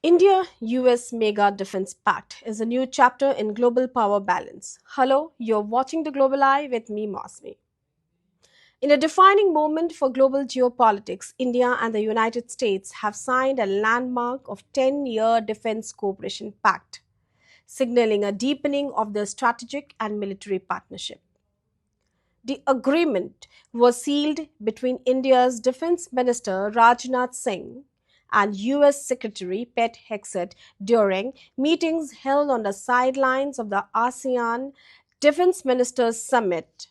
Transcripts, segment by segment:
India-US Mega Defence Pact is a new chapter in global power balance. Hello, you're watching The Global Eye with me, Mosmi. In a defining moment for global geopolitics, India and the United States have signed a landmark of 10-year Defence Cooperation Pact, signaling a deepening of their strategic and military partnership. The agreement was sealed between India's Defence Minister Rajnath Singh and US Secretary Pete Hegseth during meetings held on the sidelines of the ASEAN Defence Ministers Summit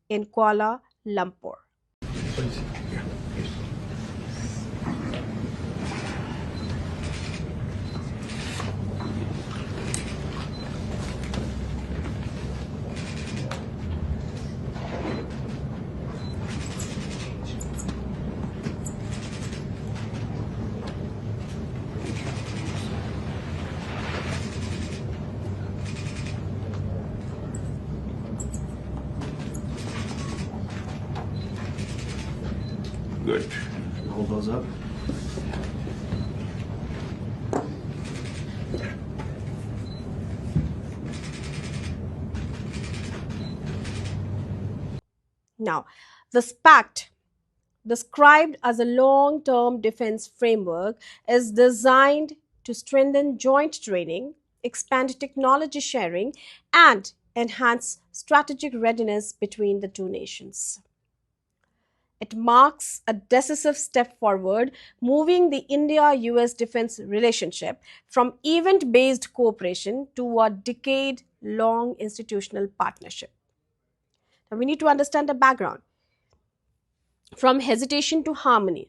in Kuala Lumpur. Good. Hold those up. Now, this pact, described as a long-term defense framework, is designed to strengthen joint training, expand technology sharing, and enhance strategic readiness between the two nations. It marks a decisive step forward, moving the India-US defense relationship from event-based cooperation to a decade-long institutional partnership. Now, we need to understand the background. From hesitation to harmony,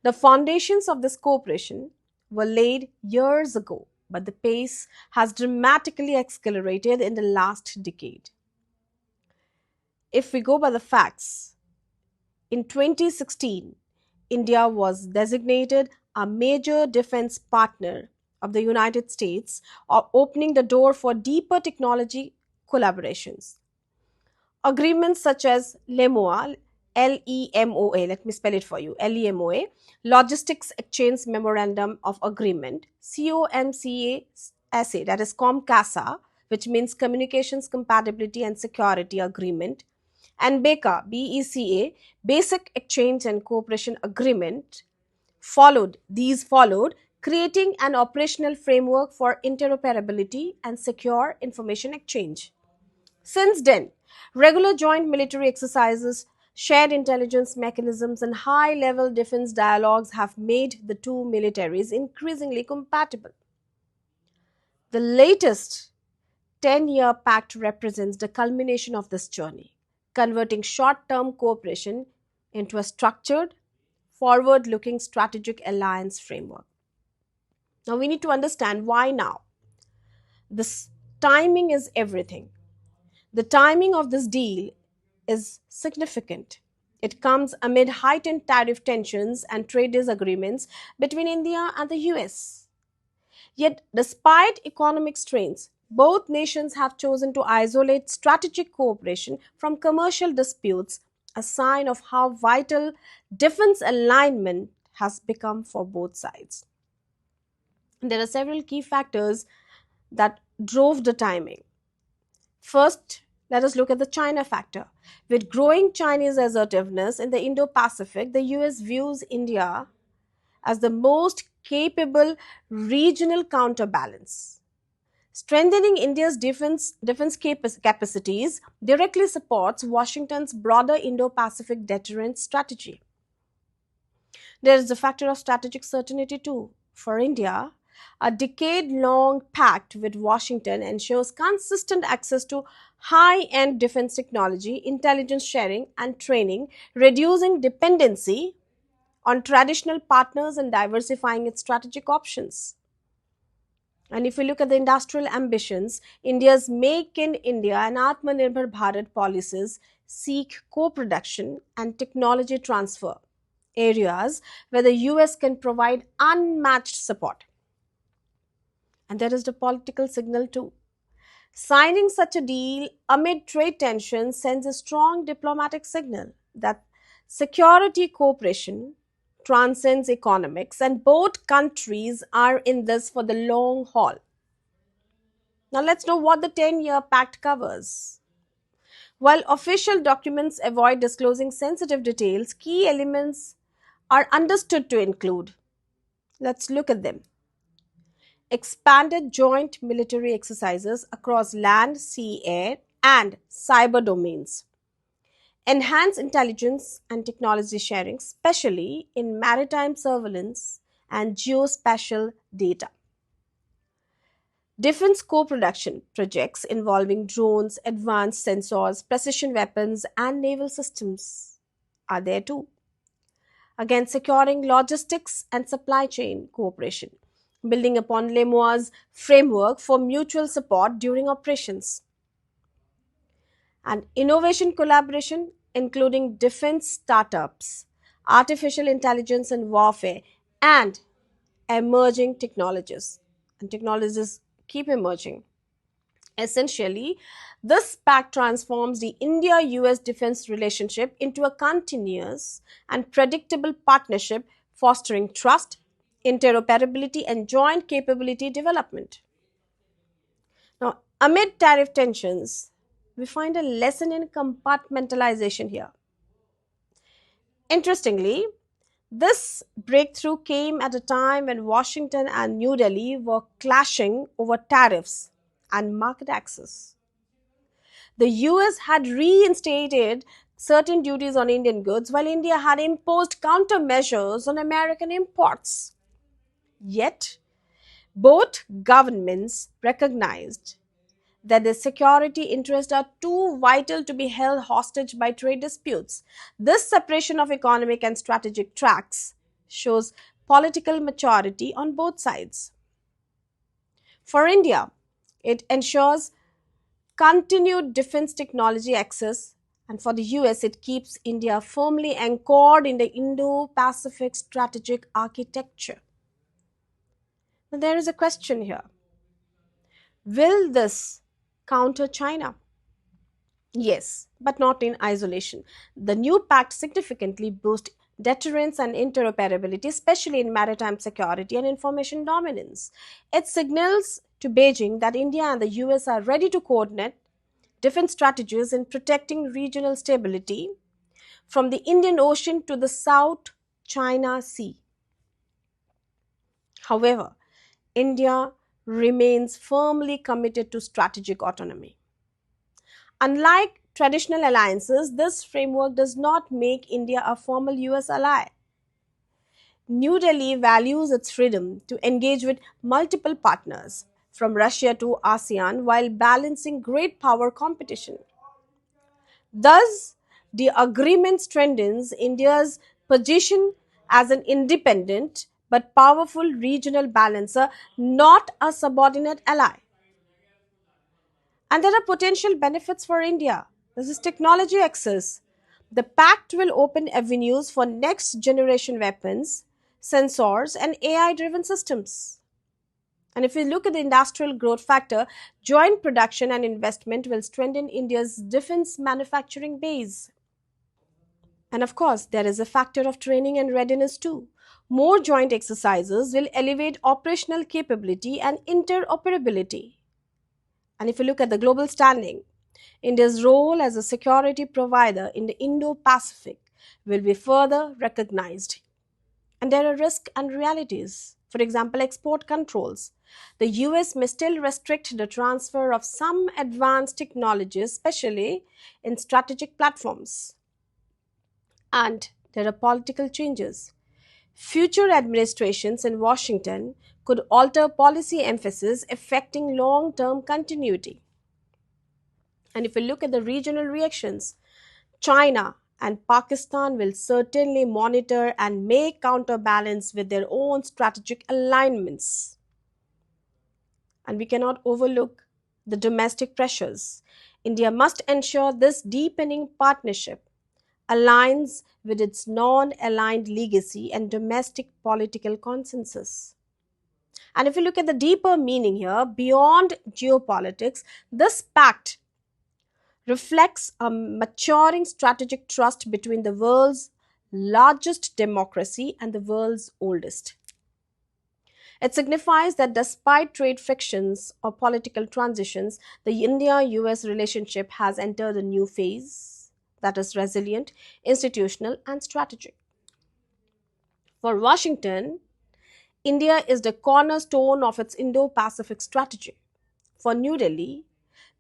the foundations of this cooperation were laid years ago, but the pace has dramatically accelerated in the last decade. If we go by the facts, in 2016, India was designated a major defense partner of the United States, opening the door for deeper technology collaborations. Agreements such as LEMOA, LEMOA, let me spell it for you, LEMOA, Logistics Exchange Memorandum of Agreement, COMCA, that is COMCASA, which means Communications Compatibility and Security Agreement, and BECA, Basic Exchange and Cooperation Agreement, followed, creating an operational framework for interoperability and secure information exchange. Since then, regular joint military exercises, shared intelligence mechanisms, and high-level defense dialogues have made the two militaries increasingly compatible. The latest 10-year pact represents the culmination of this journey, converting short-term cooperation into a structured, forward-looking strategic alliance framework. Now, we need to understand why now. This timing is everything. The timing of this deal is significant. It comes amid heightened tariff tensions and trade disagreements between India and the US. Yet, despite economic strains, both nations have chosen to isolate strategic cooperation from commercial disputes, a sign of how vital defense alignment has become for both sides. There are several key factors that drove the timing. First, let us look at the China factor. With growing Chinese assertiveness in the Indo-Pacific, the US views India as the most capable regional counterbalance. Strengthening India's defense capacities directly supports Washington's broader Indo-Pacific deterrence strategy. There is the factor of strategic certainty too. For India, a decade-long pact with Washington ensures consistent access to high-end defense technology, intelligence sharing, and training, reducing dependency on traditional partners and diversifying its strategic options. And if we look at the industrial ambitions, India's Make in India and Atmanirbhar Bharat policies seek co-production and technology transfer, areas where the US can provide unmatched support. And there is the political signal too. Signing such a deal amid trade tensions sends a strong diplomatic signal that security cooperation transcends economics, and both countries are in this for the long haul. Now, let's know what the 10-year pact covers. While official documents avoid disclosing sensitive details, key elements are understood to include. Let's look at them. Expanded joint military exercises across land, sea, air, and cyber domains. Enhance intelligence and technology sharing, especially in maritime surveillance and geospatial data. Defense co-production projects involving drones, advanced sensors, precision weapons, and naval systems are there too. Again, securing logistics and supply chain cooperation, building upon Lemoire's framework for mutual support during operations. And innovation collaboration, including defense startups, artificial intelligence and warfare, and emerging technologies. And technologies keep emerging. Essentially, this pact transforms the India US defense relationship into a continuous and predictable partnership fostering trust, interoperability, and joint capability development. Now, amid tariff tensions, we find a lesson in compartmentalization here. Interestingly, this breakthrough came at a time when Washington and New Delhi were clashing over tariffs and market access. The US had reinstated certain duties on Indian goods while India had imposed countermeasures on American imports. Yet, both governments recognized that their security interests are too vital to be held hostage by trade disputes. This separation of economic and strategic tracks shows political maturity on both sides. For India, it ensures continued defense technology access, and for the US, it keeps India firmly anchored in the Indo Pacific strategic architecture. Now, there is a question here. Will this counter China? Yes, but not in isolation. The new pact significantly boosts deterrence and interoperability, especially in maritime security and information dominance. It signals to Beijing that India and the US are ready to coordinate defense strategies in protecting regional stability from the Indian Ocean to the South China Sea. However, India remains firmly committed to strategic autonomy. Unlike traditional alliances, this framework does not make India a formal US ally. New Delhi values its freedom to engage with multiple partners, from Russia to ASEAN, while balancing great power competition. Thus, the agreement strengthens India's position as an independent but powerful regional balancer, not a subordinate ally. And there are potential benefits for India. This is technology access. The pact will open avenues for next generation weapons, sensors, and AI driven systems. And if we look at the industrial growth factor, joint production and investment will strengthen India's defense manufacturing base. And of course, there is a factor of training and readiness too. More joint exercises will elevate operational capability and interoperability. And if you look at the global standing, India's role as a security provider in the Indo Pacific will be further recognized. And there are risks and realities. For example, export controls. The US may still restrict the transfer of some advanced technologies, especially in strategic platforms. And there are political changes. Future administrations in Washington could alter policy emphasis, affecting long term continuity. And if we look at the regional reactions, China and Pakistan will certainly monitor and may counterbalance with their own strategic alignments. And we cannot overlook the domestic pressures. India must ensure this deepening partnership aligns with its non-aligned legacy and domestic political consensus. And if you look at the deeper meaning here, beyond geopolitics, this pact reflects a maturing strategic trust between the world's largest democracy and the world's oldest. It signifies that despite trade frictions or political transitions, the India US relationship has entered a new phase that is resilient, institutional, and strategic. For Washington, India is the cornerstone of its Indo Pacific strategy. For New Delhi,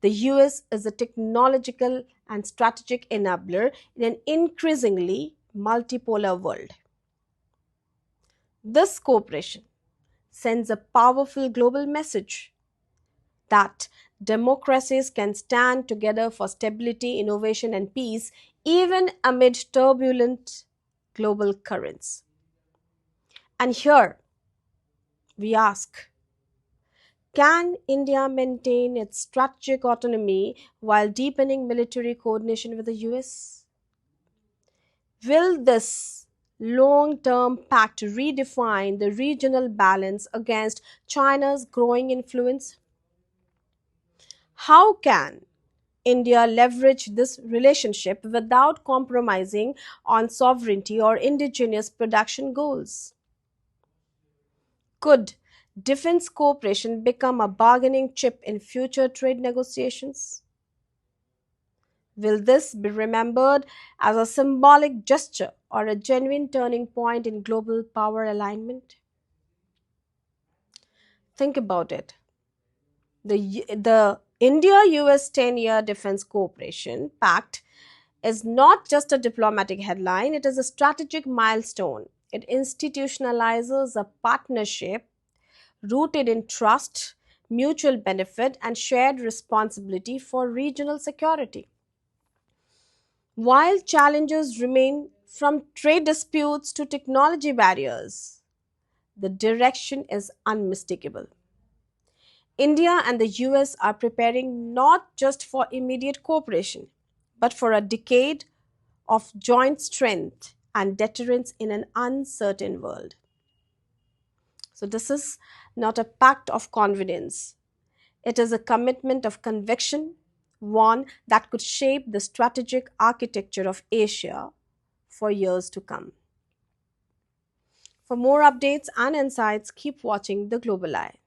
the US is a technological and strategic enabler in an increasingly multipolar world. This cooperation sends a powerful global message that democracies can stand together for stability, innovation, and peace even amid turbulent global currents. And here we ask, can India maintain its strategic autonomy while deepening military coordination with the US? Will this long term pact redefine the regional balance against China's growing influence? How can India leverage this relationship without compromising on sovereignty or indigenous production goals? Could defense cooperation become a bargaining chip in future trade negotiations? Will this be remembered as a symbolic gesture or a genuine turning point in global power alignment? Think about it. The India US 10-year Defence Cooperation Pact is not just a diplomatic headline, it is a strategic milestone. It institutionalizes a partnership rooted in trust, mutual benefit, and shared responsibility for regional security. While challenges remain from trade disputes to technology barriers, the direction is unmistakable. India and the US are preparing not just for immediate cooperation, but for a decade of joint strength and deterrence in an uncertain world. So, this is not a pact of convenience, it is a commitment of conviction, one that could shape the strategic architecture of Asia for years to come. For more updates and insights, keep watching The Global Eye.